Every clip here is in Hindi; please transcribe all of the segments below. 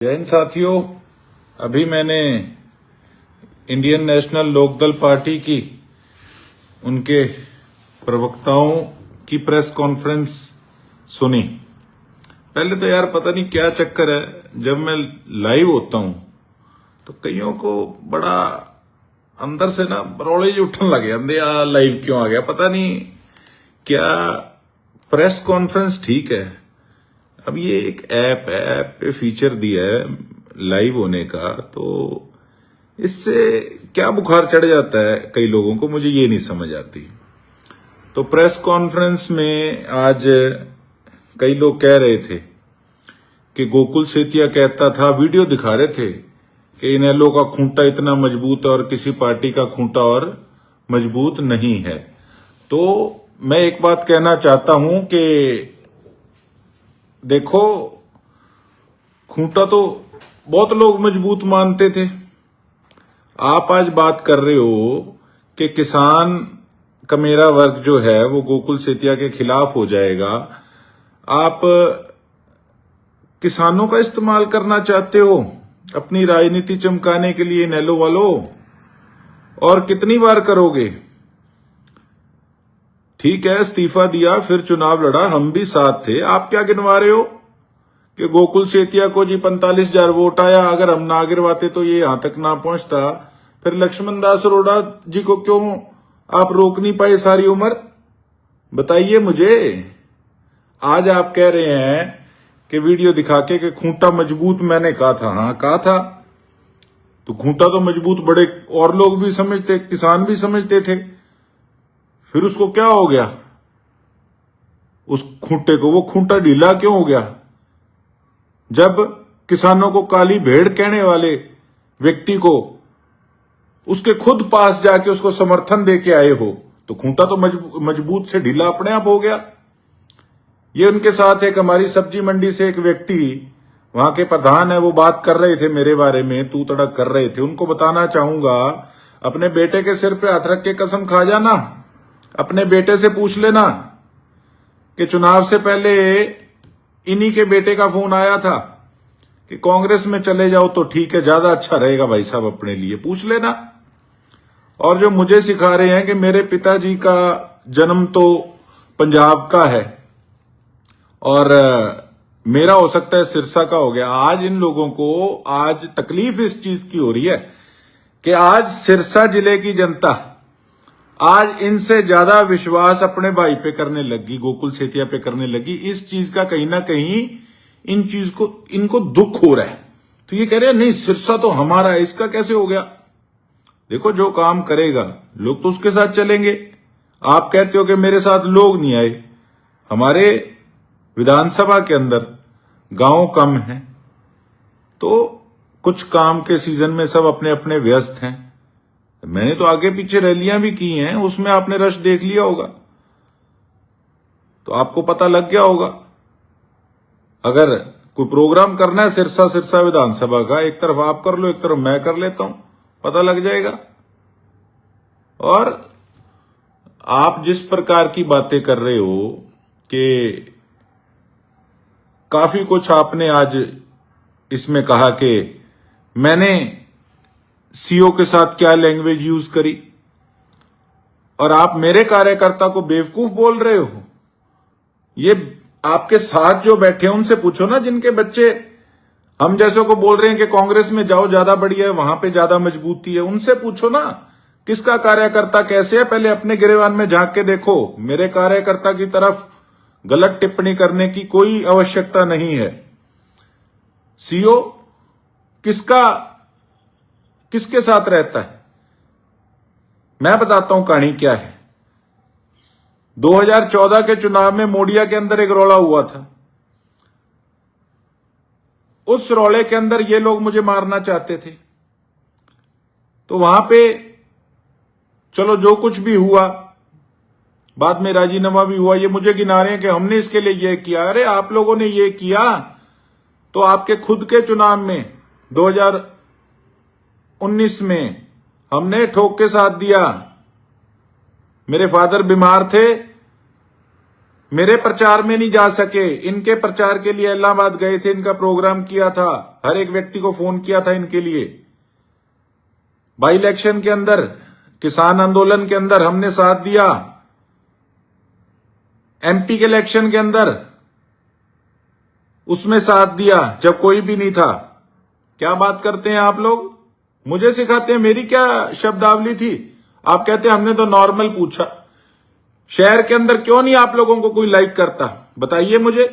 जय हिंद साथियों। अभी मैंने इंडियन नेशनल लोकदल पार्टी की उनके प्रवक्ताओं की प्रेस कॉन्फ्रेंस सुनी। पहले तो यार पता नहीं क्या चक्कर है, जब मैं लाइव होता हूं तो कईयों को बड़ा अंदर से ना बरौले उठने लगे, अंधे लाइव क्यों आ गया, पता नहीं क्या। प्रेस कॉन्फ्रेंस ठीक है, अब ये एक ऐप पे फीचर दिया है लाइव होने का, तो इससे क्या बुखार चढ़ जाता है कई लोगों को, मुझे ये नहीं समझ आती। तो प्रेस कॉन्फ्रेंस में आज कई लोग कह रहे थे कि गोकुल सेतिया कहता था, वीडियो दिखा रहे थे कि इनेलो का खूंटा इतना मजबूत है और किसी पार्टी का खूंटा और मजबूत नहीं है। तो मैं एक बात कहना चाहता हूं कि देखो, खूंटा तो बहुत लोग मजबूत मानते थे। आप आज बात कर रहे हो कि किसान का मेरा वर्ग जो है वो गोकुल सेतिया के खिलाफ हो जाएगा। आप किसानों का इस्तेमाल करना चाहते हो अपनी राजनीति चमकाने के लिए इनेलो वालों, और कितनी बार करोगे? ठीक है, इस्तीफा दिया, फिर चुनाव लड़ा, हम भी साथ थे। आप क्या गिनवा रहे हो कि गोकुल सेतिया को जी 45,000 वोट आया, अगर हम ना गिरवाते तो ये यहां तक ना पहुंचता। फिर लक्ष्मण दास अरोड़ा जी को क्यों आप रोक नहीं पाए सारी उम्र, बताइए मुझे। आज आप कह रहे हैं कि वीडियो दिखा के कि खूंटा मजबूत, मैंने कहा था, हाँ कहा था, तो खूंटा तो मजबूत बड़े और लोग भी समझते, किसान भी समझते थे। फिर उसको क्या हो गया उस खूंटे को, वो खूंटा ढीला क्यों हो गया? जब किसानों को काली भेड़ कहने वाले व्यक्ति को उसके खुद पास जाके उसको समर्थन दे के आए हो, तो खूंटा तो मजबूत से ढीला अपने आप हो गया। ये उनके साथ एक हमारी सब्जी मंडी से एक व्यक्ति, वहां के प्रधान है, वो बात कर रहे थे मेरे बारे में, तू तड़क कर रहे थे। उनको बताना चाहूंगा, अपने बेटे के सिर पे हाथ रख के कसम खा जाना, अपने बेटे से पूछ लेना कि चुनाव से पहले इन्हीं के बेटे का फोन आया था कि कांग्रेस में चले जाओ तो ठीक है, ज्यादा अच्छा रहेगा भाई साहब अपने लिए, पूछ लेना। और जो मुझे सिखा रहे हैं कि मेरे पिताजी का जन्म तो पंजाब का है और मेरा हो सकता है सिरसा का हो गया। आज इन लोगों को आज तकलीफ इस चीज की हो रही है कि आज सिरसा जिले की जनता आज इनसे ज्यादा विश्वास अपने भाई पे करने लगी, गोकुल सेतिया पे करने लगी। इस चीज का कहीं ना कहीं इनको दुख हो रहा है। तो ये कह रहे हैं नहीं सिरसा तो हमारा है, इसका कैसे हो गया? देखो, जो काम करेगा लोग तो उसके साथ चलेंगे। आप कहते हो कि मेरे साथ लोग नहीं आए, हमारे विधानसभा के अंदर गांव कम है, तो कुछ काम के सीजन में सब अपने अपने व्यस्त हैं। मैंने तो आगे पीछे रैलियां भी की हैं, उसमें आपने रश देख लिया होगा, तो आपको पता लग गया होगा। अगर कोई प्रोग्राम करना है सिरसा विधानसभा का, एक तरफ आप कर लो, एक तरफ मैं कर लेता हूं, पता लग जाएगा। और आप जिस प्रकार की बातें कर रहे हो कि काफी कुछ आपने आज इसमें कहा कि मैंने सीओ के साथ क्या लैंग्वेज यूज करी, और आप मेरे कार्यकर्ता को बेवकूफ बोल रहे हो। ये आपके साथ जो बैठे हैं उनसे पूछो ना, जिनके बच्चे हम जैसे को बोल रहे हैं कि कांग्रेस में जाओ ज्यादा बढ़िया है, वहां पे ज्यादा मजबूती है, उनसे पूछो ना किसका कार्यकर्ता कैसे है। पहले अपने गिरेबान में झांक के देखो। मेरे कार्यकर्ता की तरफ गलत टिप्पणी करने की कोई आवश्यकता नहीं है। सीओ किसके साथ रहता है, मैं बताता हूं कहानी क्या है। 2014 के चुनाव में मोडिया के अंदर एक रौला हुआ था। उस रौले के अंदर ये लोग मुझे मारना चाहते थे, तो वहां पे चलो जो कुछ भी हुआ, बाद में राजीनामा भी हुआ। ये मुझे गिना रहे हैं कि हमने इसके लिए ये किया। अरे आप लोगों ने ये किया तो आपके खुद के चुनाव में 2019 में हमने ठोक के साथ दिया। मेरे फादर बीमार थे, मेरे प्रचार में नहीं जा सके, इनके प्रचार के लिए इलाहाबाद गए थे, इनका प्रोग्राम किया था, हर एक व्यक्ति को फोन किया था इनके लिए। बाई इलेक्शन के अंदर, किसान आंदोलन के अंदर हमने साथ दिया, एमपी के इलेक्शन के अंदर उसमें साथ दिया जब कोई भी नहीं था। क्या बात करते हैं आप लोग, मुझे सिखाते हैं, मेरी क्या शब्दावली थी। आप कहते हैं हमने तो नॉर्मल पूछा। शहर के अंदर क्यों नहीं आप लोगों को कोई लाइक करता, बताइए मुझे।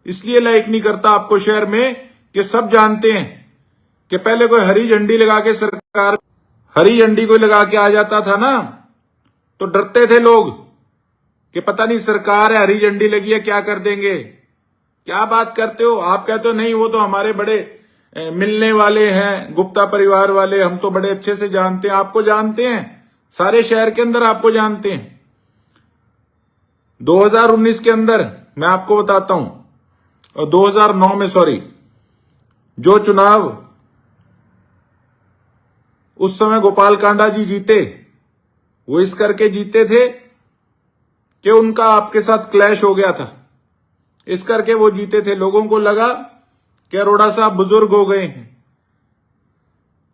इसलिए लाइक नहीं करता आपको शहर में कि सब जानते हैं कि पहले कोई हरी झंडी लगा के, सरकार हरी झंडी कोई लगा के आ जाता था ना, तो डरते थे लोग कि पता नहीं सरकार है, हरी झंडी लगी है, क्या कर देंगे। क्या बात करते हो आप, कहते हो नहीं वो तो हमारे बड़े मिलने वाले हैं, गुप्ता परिवार वाले, हम तो बड़े अच्छे से जानते हैं। आपको जानते हैं, सारे शहर के अंदर आपको जानते हैं। 2019 के अंदर मैं आपको बताता हूं, और 2009 में सॉरी, जो चुनाव उस समय गोपाल कांडा जी जीते, वो इस करके जीते थे कि उनका आपके साथ क्लैश हो गया था, इस करके वो जीते थे। लोगों को लगा कि अरोड़ा साहब बुजुर्ग हो गए हैं।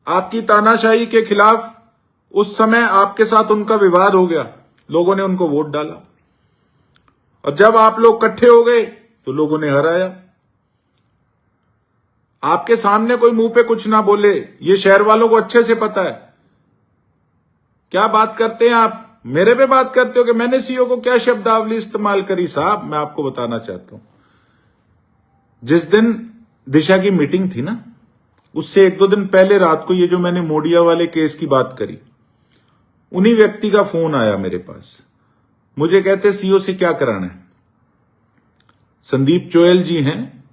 आपकी तानाशाही के खिलाफ उस समय आपके साथ उनका विवाद हो गया, लोगों ने उनको वोट डाला, और जब आप लोग इकट्ठे हो गए तो लोगों ने हराया। आपके सामने कोई मुंह पे कुछ ना बोले, ये शहर वालों को अच्छे से पता है। क्या बात करते हैं आप, मेरे पे बात करते हो कि मैंने सीओ को क्या शब्दावली इस्तेमाल करी। साहब मैं आपको बताना चाहता हूं, जिस दिन दिशा की मीटिंग थी ना, उससे 1-2 दिन पहले रात को ये जो मैंने मोडिया वाले केस की बात करी, उन्हीं व्यक्ति का फोन आया मेरे पास। मुझे कहते सीओ से क्या कराना है। संदीप चोयल जी हैं,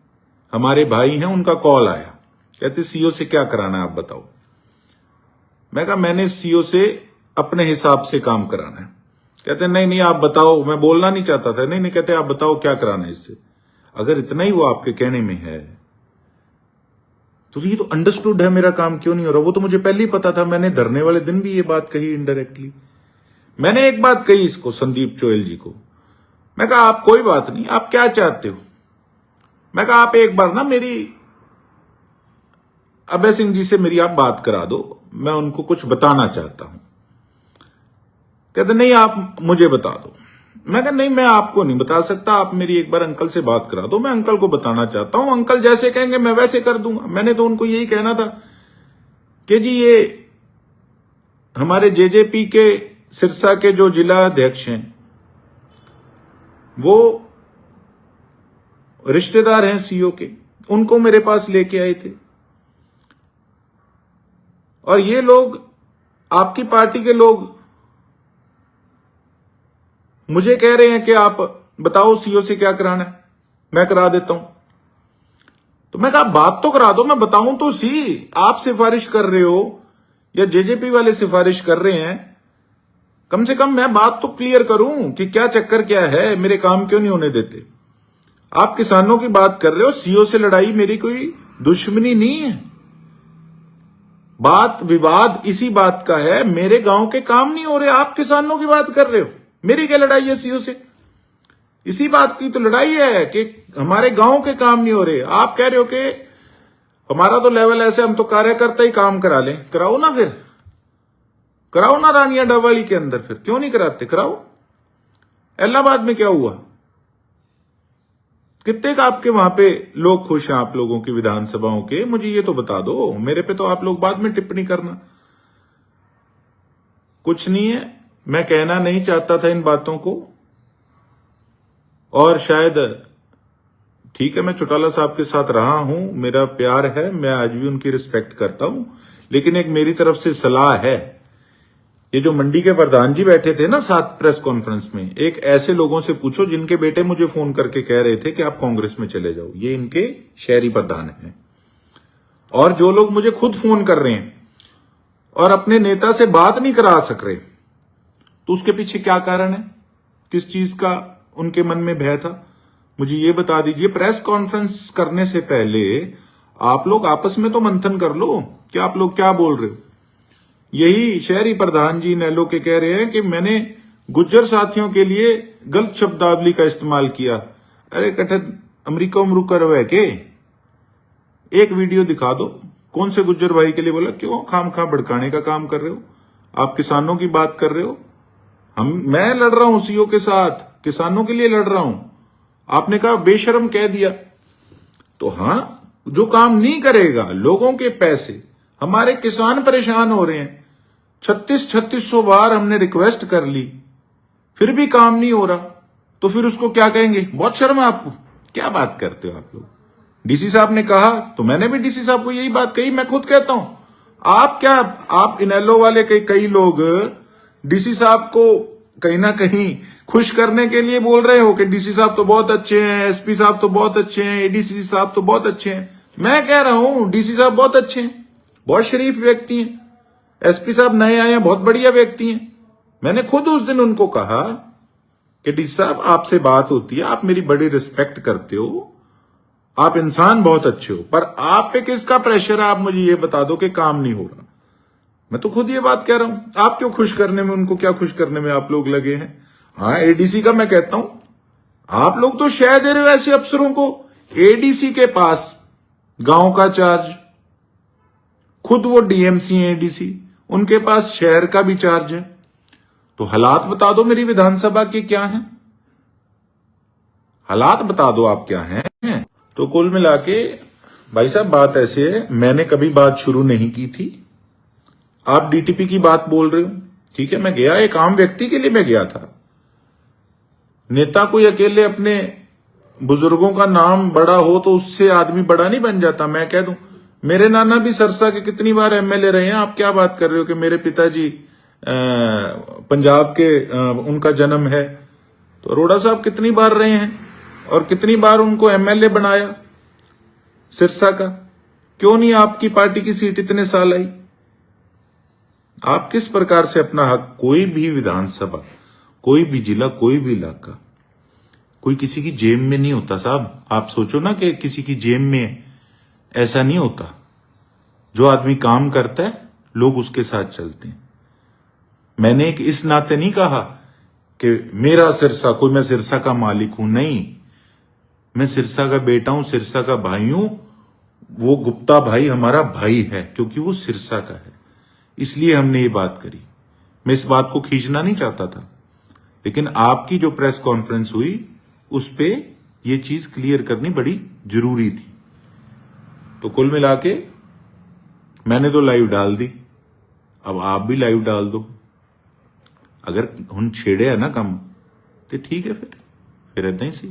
हमारे भाई हैं, उनका कॉल आया, कहते सीओ से क्या कराना है आप बताओ। मैं कहा मैंने सीओ से अपने हिसाब से काम कराना है। कहते नहीं नहीं आप बताओ, मैं बोलना नहीं चाहता था। नहीं नहीं, कहते आप बताओ क्या कराना है इससे, अगर इतना ही वो आपके कहने में है तो ये तो अंडरस्टूड है, मेरा काम क्यों नहीं हो रहा। वो तो मुझे पहले ही पता था, मैंने धरने वाले दिन भी ये बात कही इनडायरेक्टली। मैंने एक बात कही इसको, संदीप चोयल जी को, मैं कहा आप कोई बात नहीं, आप क्या चाहते हो। मैं कहा आप एक बार ना मेरी अभय सिंह जी से मेरी आप बात करा दो, मैं उनको कुछ बताना चाहता हूं। कहते नहीं आप मुझे बता दो। मैं कहा नहीं मैं आपको नहीं बता सकता, आप मेरी एक बार अंकल से बात करा दो, मैं अंकल को बताना चाहता हूं, अंकल जैसे कहेंगे मैं वैसे कर दूंगा। मैंने तो उनको यही कहना था कि जी ये हमारे जेजेपी के सिरसा के जो जिला अध्यक्ष हैं वो रिश्तेदार हैं सीओ के, उनको मेरे पास लेके आए थे, और ये लोग आपकी पार्टी के लोग मुझे कह रहे हैं कि आप बताओ सीओ से क्या कराना है, मैं करा देता हूं। तो मैं कहा बात तो करा दो, मैं बताऊं तो सी। आप सिफारिश कर रहे हो या जेजेपी वाले सिफारिश कर रहे हैं, कम से कम मैं बात तो क्लियर करूं कि क्या चक्कर क्या है, मेरे काम क्यों नहीं होने देते। आप किसानों की बात कर रहे हो, सीओ से लड़ाई मेरी कोई दुश्मनी नहीं है। बात विवाद इसी बात का है, मेरे गांव के काम नहीं हो रहे, आप किसानों की बात कर रहे हो, मेरी क्या लड़ाई है सीओ से। इसी बात की तो लड़ाई है कि हमारे गांव के काम नहीं हो रहे। आप कह रहे हो कि हमारा तो लेवल ऐसे, हम तो कार्यकर्ता ही काम करा लें। कराओ ना, फिर कराओ ना रानिया डवाली के अंदर, फिर क्यों नहीं कराते, कराओ। इलाहाबाद में क्या हुआ, कितने का आपके वहां पे लोग खुश हैं आप लोगों की विधानसभाओं के, मुझे ये तो बता दो। मेरे पे तो आप लोग बाद में टिप्पणी करना। कुछ नहीं है, मैं कहना नहीं चाहता था इन बातों को, और शायद ठीक है मैं चौटाला साहब के साथ रहा हूं, मेरा प्यार है, मैं आज भी उनकी रिस्पेक्ट करता हूं, लेकिन एक मेरी तरफ से सलाह है। ये जो मंडी के प्रधान जी बैठे थे ना साथ प्रेस कॉन्फ्रेंस में, एक ऐसे लोगों से पूछो जिनके बेटे मुझे फोन करके कह रहे थे कि आप कांग्रेस में चले जाओ, ये इनके शहरी प्रधान हैं। और जो लोग मुझे खुद फोन कर रहे हैं और अपने नेता से बात नहीं करा सक रहे, तो उसके पीछे क्या कारण है, किस चीज का उनके मन में भय था, मुझे ये बता दीजिए। प्रेस कॉन्फ्रेंस करने से पहले आप लोग आपस में तो मंथन कर लो कि आप लोग क्या बोल रहे हो। यही शहरी प्रधान जी नैलो के कह रहे हैं कि मैंने गुज्जर साथियों के लिए गलत शब्दावली का इस्तेमाल किया। अरे कठर अमरीका उमरूका रहे के, एक वीडियो दिखा दो कौन से गुज्जर भाई के लिए बोला। क्यों खाम खा भड़काने का काम कर रहे हो? आप किसानों की बात कर रहे हो। मैं लड़ रहा हूं सीओ के साथ, किसानों के लिए लड़ रहा हूं। आपने कहा बेशर्म कह दिया। तो हां, जो काम नहीं करेगा, लोगों के पैसे, हमारे किसान परेशान हो रहे हैं। 3600 बार हमने रिक्वेस्ट कर ली, फिर भी काम नहीं हो रहा, तो फिर उसको क्या कहेंगे? बहुत शर्म है आपको। क्या बात करते हो आप लोग? डीसी साहब ने कहा तो मैंने भी डीसी साहब को यही बात कही। मैं खुद कहता हूं, आप इनेलो वाले कई लोग डीसी साहब को कहीं ना कहीं खुश करने के लिए बोल रहे हो कि डीसी साहब तो बहुत अच्छे हैं, एसपी साहब तो बहुत अच्छे हैं, एडीसी साहब तो बहुत अच्छे हैं। मैं कह रहा हूं डीसी साहब बहुत अच्छे हैं, बहुत शरीफ व्यक्ति हैं। एसपी साहब नए आए हैं, बहुत बढ़िया व्यक्ति हैं। मैंने खुद उस दिन उनको कहा कि डीसी साहब आपसे बात होती है, आप मेरी बड़ी रिस्पेक्ट करते हो, आप इंसान बहुत अच्छे हो, पर आप पे किसका प्रेशर है? आप मुझे ये बता दो कि काम नहीं हो रहा। मैं तो खुद ये बात कह रहा हूं। आप क्यों खुश करने में, उनको क्या खुश करने में आप लोग लगे हैं? हाँ, एडीसी का मैं कहता हूं, आप लोग तो शय दे रहे हो ऐसे अफसरों को। एडीसी के पास गांव का चार्ज, खुद वो डीएमसी है एडीसी, उनके पास शहर का भी चार्ज है। तो हालात बता दो मेरी विधानसभा के क्या हैं, हालात बता दो आप क्या हैं। तो कुल मिला के भाई साहब बात ऐसे है, मैंने कभी बात शुरू नहीं की थी। आप डीटीपी की बात बोल रहे हो, ठीक है, मैं गया, एक आम व्यक्ति के लिए मैं गया था। नेता कोई अकेले अपने बुजुर्गों का नाम बड़ा हो तो उससे आदमी बड़ा नहीं बन जाता। मैं कह दूं, मेरे नाना भी सरसा के कितनी बार एमएलए रहे हैं। आप क्या बात कर रहे हो कि मेरे पिताजी पंजाब के उनका जन्म है, तो अरोड़ा साहब कितनी बार रहे हैं और कितनी बार उनको एमएलए बनाया सिरसा का। क्यों नहीं आपकी पार्टी की सीट इतने साल आई? आप किस प्रकार से अपना हक, कोई भी विधानसभा, कोई भी जिला, कोई भी इलाका, कोई किसी की जेब में नहीं होता साहब। आप सोचो ना कि किसी की जेब में ऐसा नहीं होता। जो आदमी काम करता है लोग उसके साथ चलते हैं। मैंने एक इस नाते नहीं कहा कि मेरा सिरसा, कोई मैं सिरसा का मालिक हूं, नहीं, मैं सिरसा का बेटा हूं, सिरसा का भाई हूं। वो गुप्ता भाई हमारा भाई है क्योंकि वो सिरसा का है, इसलिए हमने ये बात करी। मैं इस बात को खींचना नहीं चाहता था, लेकिन आपकी जो प्रेस कॉन्फ्रेंस हुई उस पे ये चीज क्लियर करनी बड़ी जरूरी थी। तो कुल मिला के मैंने तो लाइव डाल दी, अब आप भी लाइव डाल दो। अगर हम छेड़े है ना कम तो ठीक है, फिर ऐदा ही सी।